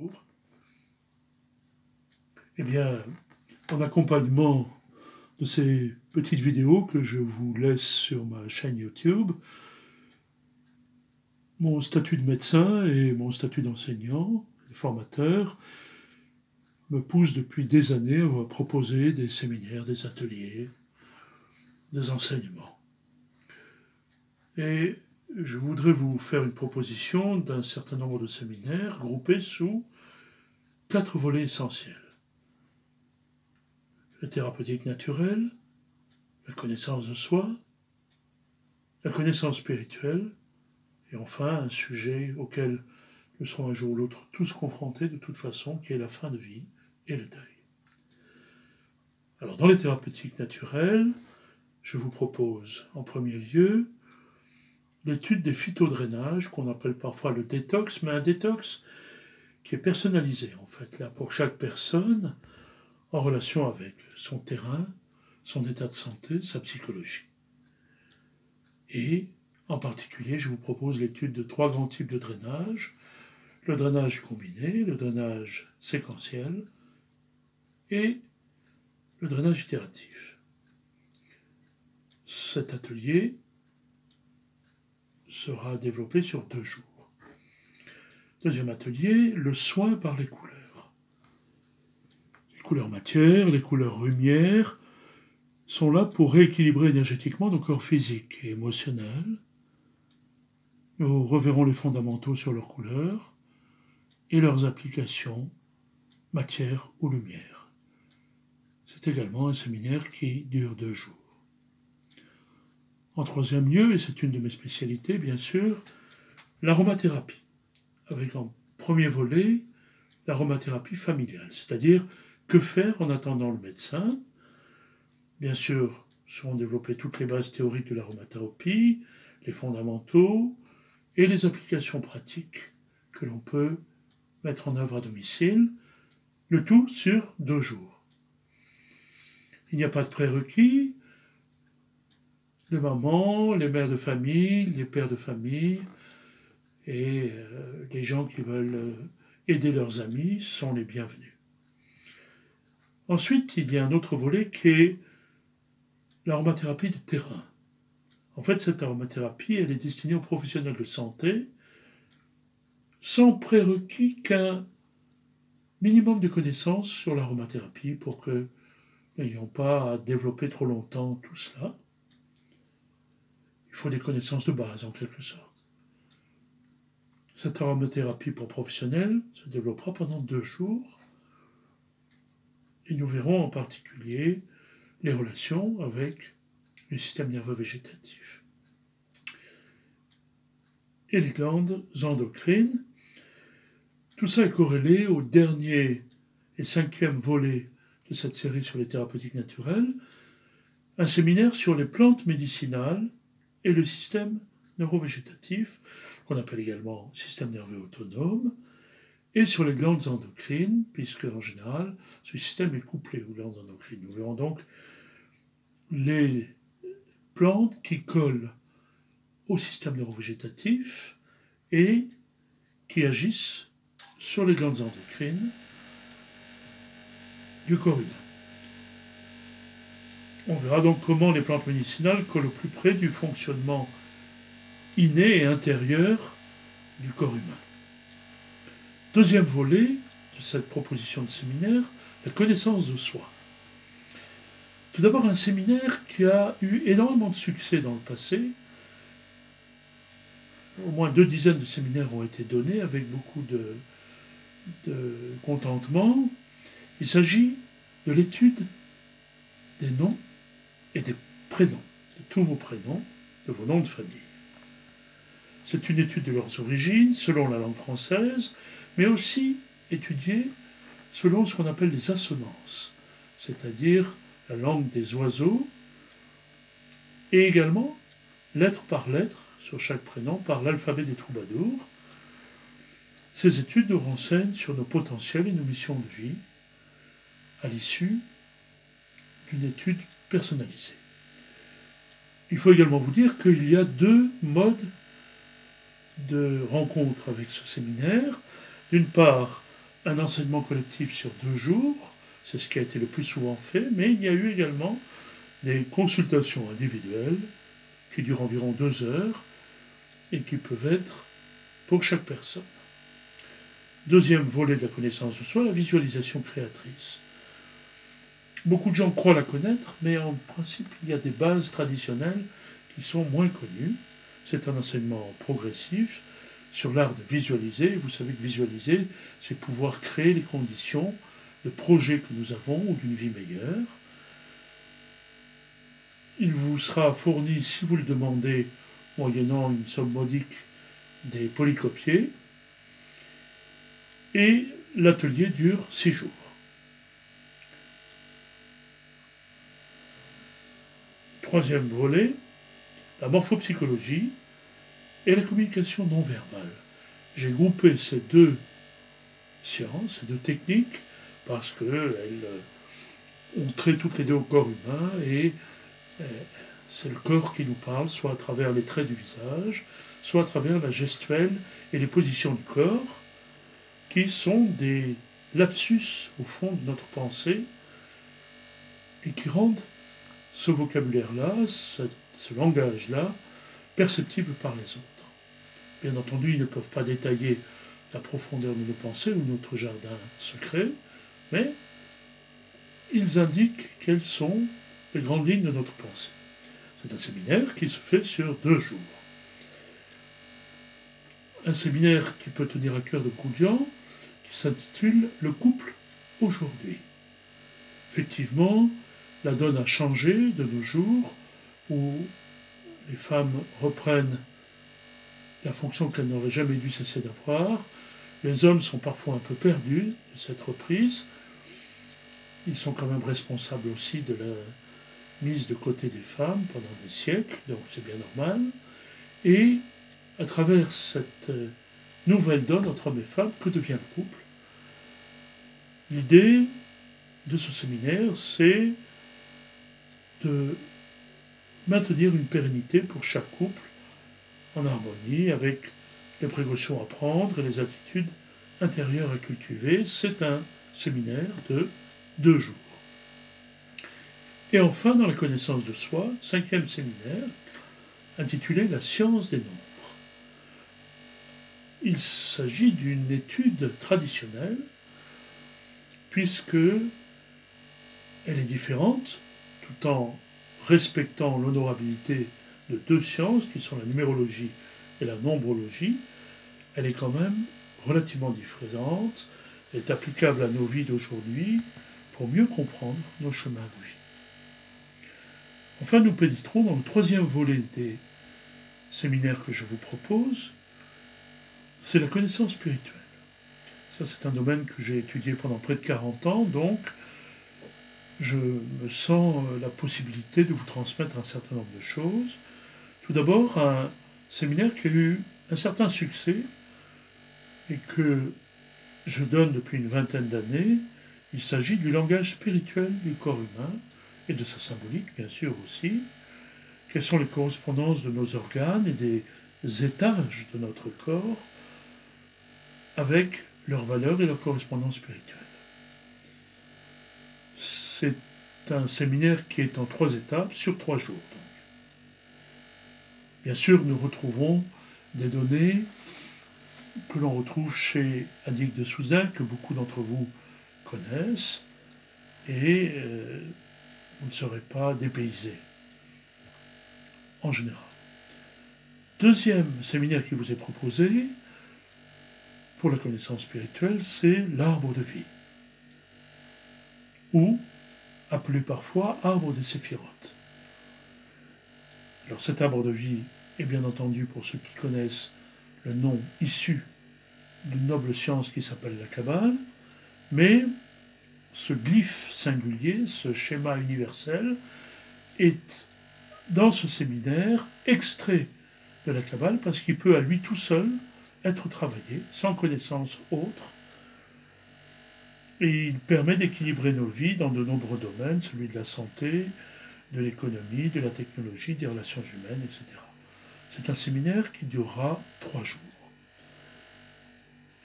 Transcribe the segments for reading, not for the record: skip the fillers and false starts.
jours. Eh bien, en accompagnement de ces petites vidéos que je vous laisse sur ma chaîne YouTube, mon statut de médecin et mon statut d'enseignant, de formateur, me poussent depuis des années à proposer des séminaires, des ateliers, des enseignements. Et je voudrais vous faire une proposition d'un certain nombre de séminaires groupés sous 4 volets essentiels. La thérapeutique naturelle, la connaissance de soi, la connaissance spirituelle, et enfin un sujet auquel nous serons un jour ou l'autre tous confrontés de toute façon, qui est la fin de vie et le deuil. Alors dans les thérapeutiques naturelles, je vous propose en premier lieu l'étude des phytodrainages, qu'on appelle parfois le détox, mais un détox qui est personnalisé en fait, là pour chaque personne, en relation avec son terrain, son état de santé, sa psychologie. Et en particulier, je vous propose l'étude de 3 grands types de drainage, le drainage combiné, le drainage séquentiel et le drainage itératif. Cet atelier sera développé sur 2 jours. Deuxième atelier, le soin par les couleurs. Les couleurs matière, les couleurs lumière sont là pour rééquilibrer énergétiquement nos corps physiques et émotionnels. Nous reverrons les fondamentaux sur leurs couleurs et leurs applications, matière ou lumière. C'est également un séminaire qui dure 2 jours. En troisième lieu, et c'est une de mes spécialités bien sûr, l'aromathérapie, avec en premier volet l'aromathérapie familiale, c'est-à-dire que faire en attendant le médecin. Bien sûr, seront développées toutes les bases théoriques de l'aromathérapie, les fondamentaux et les applications pratiques que l'on peut mettre en œuvre à domicile, le tout sur 2 jours. Il n'y a pas de prérequis. Les mamans, les mères de famille, les pères de famille et les gens qui veulent aider leurs amis sont les bienvenus. Ensuite, il y a un autre volet qui est l'aromathérapie de terrain. En fait, cette aromathérapie, elle est destinée aux professionnels de santé, sans prérequis qu'un minimum de connaissances sur l'aromathérapie pour que nous n'ayons pas à développer trop longtemps tout cela. Il faut des connaissances de base, en quelque sorte. Cette aromathérapie pour professionnels se développera pendant 2 jours, et nous verrons en particulier les relations avec le système nerveux végétatif et les glandes endocrines. Tout ça est corrélé au dernier et 5e volet de cette série sur les thérapeutiques naturelles, un séminaire sur les plantes médicinales et le système neurovégétatif, qu'on appelle également système nerveux autonome, et sur les glandes endocrines, puisque en général, ce système est couplé aux glandes endocrines. Nous verrons donc les plantes qui collent au système neurovégétatif et qui agissent sur les glandes endocrines du corps humain. On verra donc comment les plantes médicinales collent au plus près du fonctionnement inné et intérieur du corps humain. Deuxième volet de cette proposition de séminaire, la connaissance de soi. Tout d'abord, un séminaire qui a eu énormément de succès dans le passé. Au moins 2 dizaines de séminaires ont été donnés avec beaucoup de contentement. Il s'agit de l'étude des noms et des prénoms, de tous vos prénoms, de vos noms de famille. C'est une étude de leurs origines, selon la langue française, mais aussi étudiée selon ce qu'on appelle les assonances, c'est-à-dire la langue des oiseaux, et également, lettre par lettre, sur chaque prénom, par l'alphabet des troubadours. Ces études nous renseignent sur nos potentiels et nos missions de vie, à l'issue d'une étude personnalisée. Il faut également vous dire qu'il y a 2 modes de rencontre avec ce séminaire. D'une part, un enseignement collectif sur 2 jours, c'est ce qui a été le plus souvent fait, mais il y a eu également des consultations individuelles qui durent environ 2 heures et qui peuvent être pour chaque personne. Deuxième volet de la connaissance de soi, la visualisation créatrice. Beaucoup de gens croient la connaître, mais en principe, il y a des bases traditionnelles qui sont moins connues. C'est un enseignement progressif sur l'art de visualiser. Vous savez que visualiser, c'est pouvoir créer les conditions de projet que nous avons ou d'une vie meilleure. Il vous sera fourni, si vous le demandez, moyennant une somme modique, des polycopiés. Et l'atelier dure 6 jours. Troisième volet, la morphopsychologie et la communication non verbale. J'ai groupé ces 2 sciences, ces 2 techniques, parce qu'elles ont trait toutes les 2 au corps humain et c'est le corps qui nous parle, soit à travers les traits du visage, soit à travers la gestuelle et les positions du corps, qui sont des lapsus au fond de notre pensée et qui rendent ce vocabulaire-là, ce langage-là, perceptible par les autres. Bien entendu, ils ne peuvent pas détailler la profondeur de nos pensées ou notre jardin secret, mais ils indiquent quelles sont les grandes lignes de notre pensée. C'est un séminaire qui se fait sur 2 jours. Un séminaire qui peut tenir à cœur de beaucoup de gens, qui s'intitule « Le couple aujourd'hui ». Effectivement, la donne a changé de nos jours, où les femmes reprennent la fonction qu'elles n'auraient jamais dû cesser d'avoir. Les hommes sont parfois un peu perdus de cette reprise. Ils sont quand même responsables aussi de la mise de côté des femmes pendant des siècles, donc c'est bien normal. Et à travers cette nouvelle donne entre hommes et femmes, que devient le couple? L'idée de ce séminaire, c'est de maintenir une pérennité pour chaque couple en harmonie avec les précautions à prendre et les attitudes intérieures à cultiver. C'est un séminaire de 2 jours. Et enfin, dans la connaissance de soi, 5e séminaire, intitulé « La science des nombres ». Il s'agit d'une étude traditionnelle, puisque elle est différente, tout en respectant l'honorabilité de 2 sciences, qui sont la numérologie et la nombrologie. Elle est quand même relativement différente, elle est applicable à nos vies d'aujourd'hui pour mieux comprendre nos chemins de vie. Enfin, nous pénétrons dans le 3e volet des séminaires que je vous propose, c'est la connaissance spirituelle. Ça, c'est un domaine que j'ai étudié pendant près de 40 ans, donc je me sens la possibilité de vous transmettre un certain nombre de choses. Tout d'abord, un séminaire qui a eu un certain succès et que je donne depuis une vingtaine d'années. Il s'agit du langage spirituel du corps humain et de sa symbolique, bien sûr aussi. Quelles sont les correspondances de nos organes et des étages de notre corps avec leurs valeurs et leurs correspondances spirituelles. C'est un séminaire qui est en 3 étapes, sur 3 jours. Donc. Bien sûr, nous retrouvons des données que l'on retrouve chez Annick de Souzain, que beaucoup d'entre vous connaissent, et vous ne serez pas dépaysés, en général. Deuxième séminaire qui vous est proposé, pour la connaissance spirituelle, c'est l'arbre de vie, ou appelé parfois arbre des séphirotes. Alors cet arbre de vie est bien entendu, pour ceux qui connaissent, le nom issu d'une noble science qui s'appelle la Kabbale, mais ce glyphe singulier, ce schéma universel, est dans ce séminaire extrait de la Kabbale parce qu'il peut à lui tout seul être travaillé, sans connaissance autre, et il permet d'équilibrer nos vies dans de nombreux domaines, celui de la santé, de l'économie, de la technologie, des relations humaines, etc. C'est un séminaire qui durera 3 jours.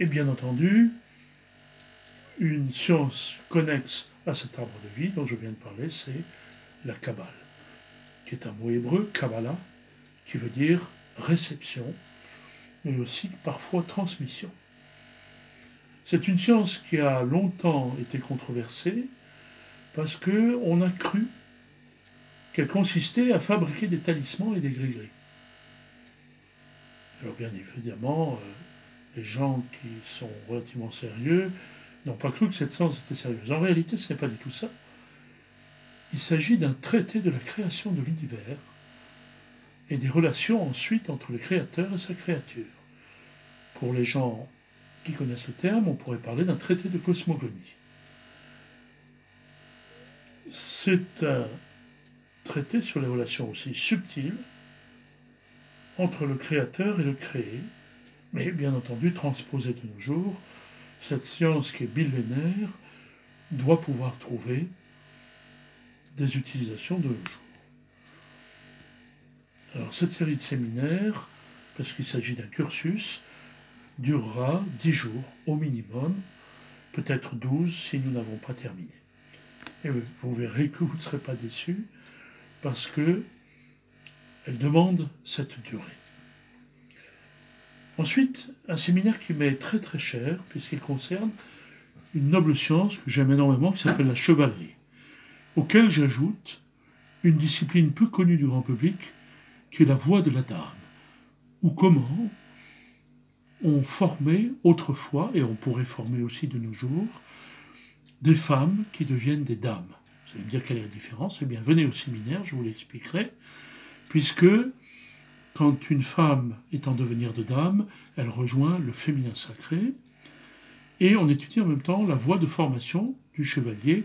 Et bien entendu, une science connexe à cet arbre de vie dont je viens de parler, c'est la Kabbale, qui est un mot hébreu, Kabbalah, qui veut dire réception, mais aussi parfois transmission. C'est une science qui a longtemps été controversée parce qu'on a cru qu'elle consistait à fabriquer des talismans et des gris-gris. Alors bien évidemment, les gens qui sont relativement sérieux n'ont pas cru que cette science était sérieuse. En réalité, ce n'est pas du tout ça. Il s'agit d'un traité de la création de l'univers et des relations ensuite entre le créateur et sa créature. Pour les gens qui connaissent le terme, on pourrait parler d'un traité de cosmogonie. C'est un traité sur les relations aussi subtiles entre le créateur et le créé, mais bien entendu transposé de nos jours, cette science qui est millénaire doit pouvoir trouver des utilisations de nos jours. Alors cette série de séminaires, parce qu'il s'agit d'un cursus, durera 10 jours au minimum, peut-être 12 si nous n'avons pas terminé. Et vous verrez que vous ne serez pas déçus, parce que elle demande cette durée. Ensuite, un séminaire qui m'est très très cher, puisqu'il concerne une noble science que j'aime énormément, qui s'appelle la chevalerie, auquel j'ajoute une discipline peu connue du grand public, qui est la voie de la dame, ou comment on formait autrefois, et on pourrait former aussi de nos jours, des femmes qui deviennent des dames. Vous allez me dire quelle est la différence? Eh bien, venez au séminaire, je vous l'expliquerai, puisque quand une femme est en devenir de dame, elle rejoint le féminin sacré, et on étudie en même temps la voie de formation du chevalier,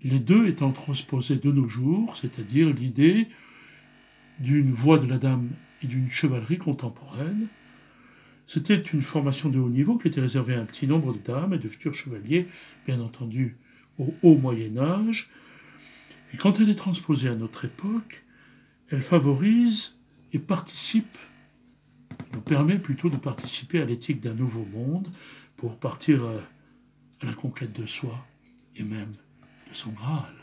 les deux étant transposés de nos jours, c'est-à-dire l'idée d'une voie de la dame et d'une chevalerie contemporaine. C'était une formation de haut niveau qui était réservée à un petit nombre de dames et de futurs chevaliers, bien entendu au haut Moyen-Âge. Et quand elle est transposée à notre époque, elle favorise et participe, nous permet plutôt de participer à l'éthique d'un nouveau monde pour partir à la conquête de soi et même de son Graal.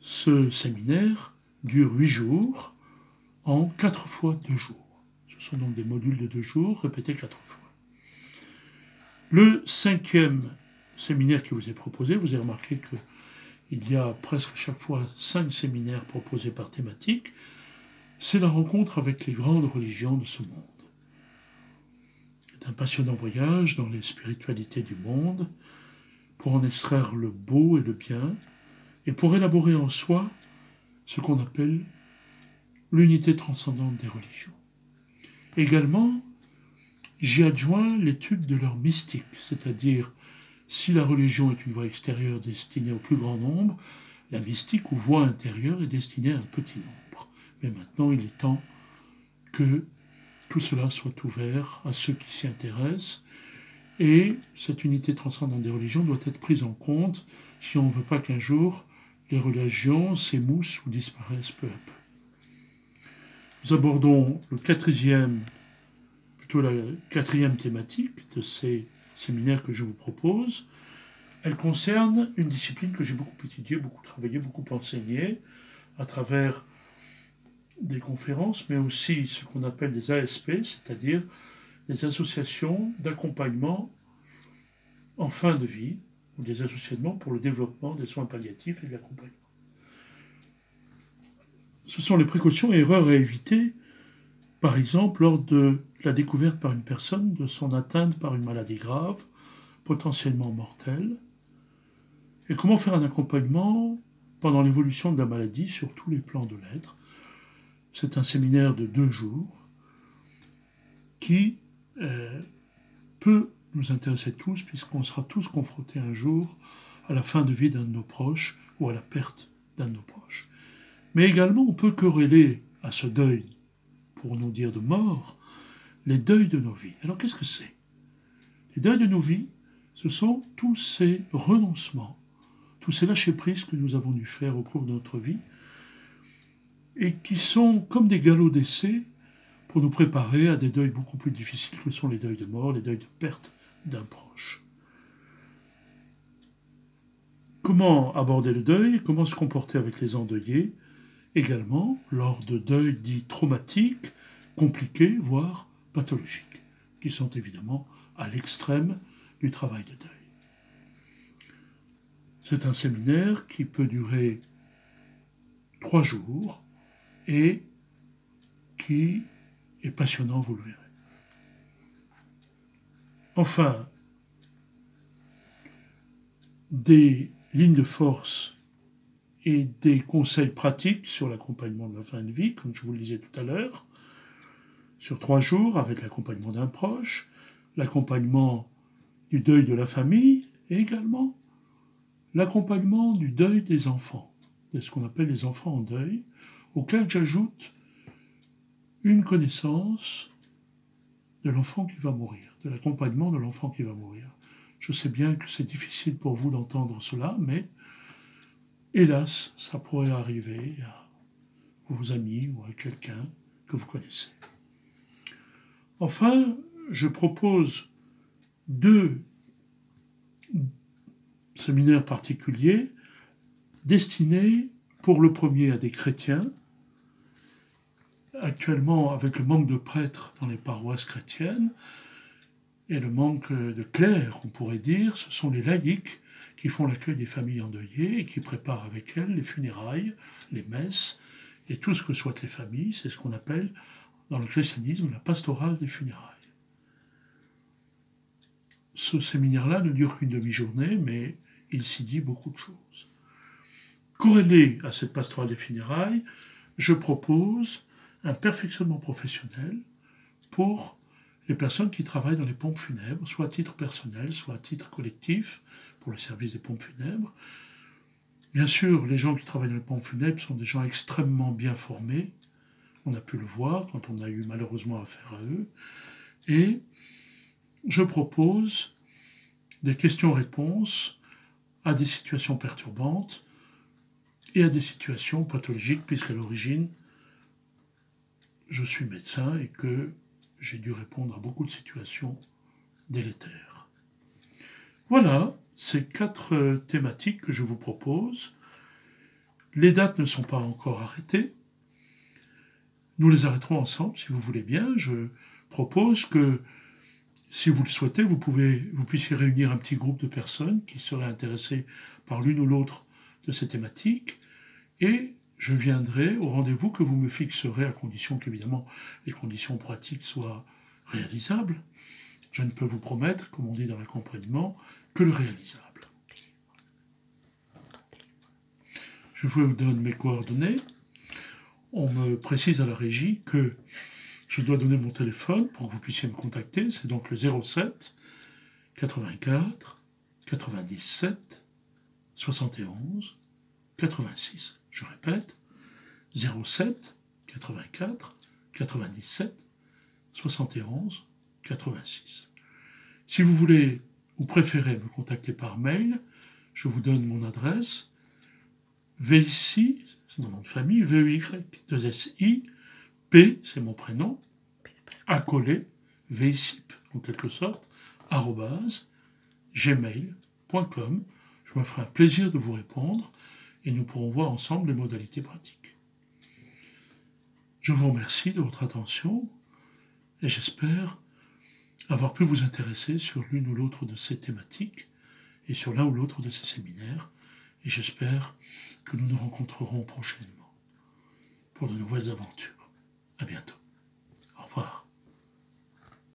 Ce séminaire dure 8 jours en 4 fois 2 jours. Ce sont donc des modules de 2 jours répétés 4 fois. Le 5e séminaire qui vous est proposé, vous avez remarqué qu'il y a presque chaque fois 5 séminaires proposés par thématique, c'est la rencontre avec les grandes religions de ce monde. C'est un passionnant voyage dans les spiritualités du monde, pour en extraire le beau et le bien, et pour élaborer en soi ce qu'on appelle l'unité transcendante des religions. Également, j'y adjoins l'étude de leur mystique, c'est-à-dire si la religion est une voie extérieure destinée au plus grand nombre, la mystique ou voie intérieure est destinée à un petit nombre. Mais maintenant, il est temps que tout cela soit ouvert à ceux qui s'y intéressent, et cette unité transcendante des religions doit être prise en compte si on ne veut pas qu'un jour les religions s'émoussent ou disparaissent peu à peu. Nous abordons la quatrième thématique de ces séminaires que je vous propose. Elle concerne une discipline que j'ai beaucoup étudiée, beaucoup travaillé, beaucoup enseigné à travers des conférences, mais aussi ce qu'on appelle des ASP, c'est-à-dire des associations d'accompagnement en fin de vie, ou des associations pour le développement des soins palliatifs et de l'accompagnement. Ce sont les précautions et erreurs à éviter, par exemple lors de la découverte par une personne de son atteinte par une maladie grave, potentiellement mortelle, et comment faire un accompagnement pendant l'évolution de la maladie sur tous les plans de l'être. C'est un séminaire de 2 jours qui peut nous intéresser tous, puisqu'on sera tous confrontés un jour à la fin de vie d'un de nos proches ou à la perte d'un de nos proches. Mais également, on peut corréler à ce deuil, pour nous dire de mort, les deuils de nos vies. Alors qu'est-ce que c'est? Les deuils de nos vies, ce sont tous ces renoncements, tous ces lâcher-prises que nous avons dû faire au cours de notre vie, et qui sont comme des galops d'essai pour nous préparer à des deuils beaucoup plus difficiles que sont les deuils de mort, les deuils de perte d'un proche. Comment aborder le deuil, comment se comporter avec les endeuillés, également lors de deuils dits traumatiques, compliqués, voire pathologiques, qui sont évidemment à l'extrême du travail de deuil. C'est un séminaire qui peut durer 3 jours et qui est passionnant, vous le verrez. Enfin, des lignes de force et des conseils pratiques sur l'accompagnement de la fin de vie, comme je vous le disais tout à l'heure, sur 3 jours avec l'accompagnement d'un proche, l'accompagnement du deuil de la famille et également l'accompagnement du deuil des enfants, de ce qu'on appelle les enfants en deuil, auquel j'ajoute une connaissance de l'enfant qui va mourir, de l'accompagnement de l'enfant qui va mourir. Je sais bien que c'est difficile pour vous d'entendre cela, mais hélas, ça pourrait arriver à vos amis ou à quelqu'un que vous connaissez. Enfin, je propose 2 séminaires particuliers destinés pour le premier à des chrétiens. Actuellement, avec le manque de prêtres dans les paroisses chrétiennes et le manque de clercs, on pourrait dire, ce sont les laïcs qui font l'accueil des familles endeuillées et qui préparent avec elles les funérailles, les messes et tout ce que souhaitent les familles. C'est ce qu'on appelle dans le christianisme la pastorale des funérailles. Ce séminaire-là ne dure qu'une demi-journée, mais il s'y dit beaucoup de choses. Corrélé à cette pastorale des funérailles, je propose un perfectionnement professionnel pour les personnes qui travaillent dans les pompes funèbres, soit à titre personnel, soit à titre collectif, pour le service des pompes funèbres. Bien sûr, les gens qui travaillent dans les pompes funèbres sont des gens extrêmement bien formés. On a pu le voir quand on a eu malheureusement affaire à eux. Et je propose des questions-réponses à des situations perturbantes et à des situations pathologiques, puisqu'à l'origine, je suis médecin et que j'ai dû répondre à beaucoup de situations délétères. Voilà ces 4 thématiques que je vous propose. Les dates ne sont pas encore arrêtées. Nous les arrêterons ensemble, si vous voulez bien. Je propose que, si vous le souhaitez, vous puissiez réunir un petit groupe de personnes qui seraient intéressées par l'une ou l'autre de ces thématiques, et je viendrai au rendez-vous que vous me fixerez, à condition qu'évidemment les conditions pratiques soient réalisables. Je ne peux vous promettre, comme on dit dans l'accompagnement, que le réalisable. Je vous donne mes coordonnées. On me précise à la régie que je dois donner mon téléphone pour que vous puissiez me contacter. C'est donc le 07 84 97 71 86. Je répète, 07 84 97 71 86. Si vous voulez ou préférez me contacter par mail, je vous donne mon adresse, VEISI, c'est mon nom de famille, VEY2SI, P, c'est mon prénom, accolé, VEISIP, en quelque sorte, @gmail.com. Je me ferai un plaisir de vous répondre et nous pourrons voir ensemble les modalités pratiques. Je vous remercie de votre attention et j'espère avoir pu vous intéresser sur l'une ou l'autre de ces thématiques et sur l'un ou l'autre de ces séminaires, et j'espère que nous nous rencontrerons prochainement pour de nouvelles aventures. À bientôt.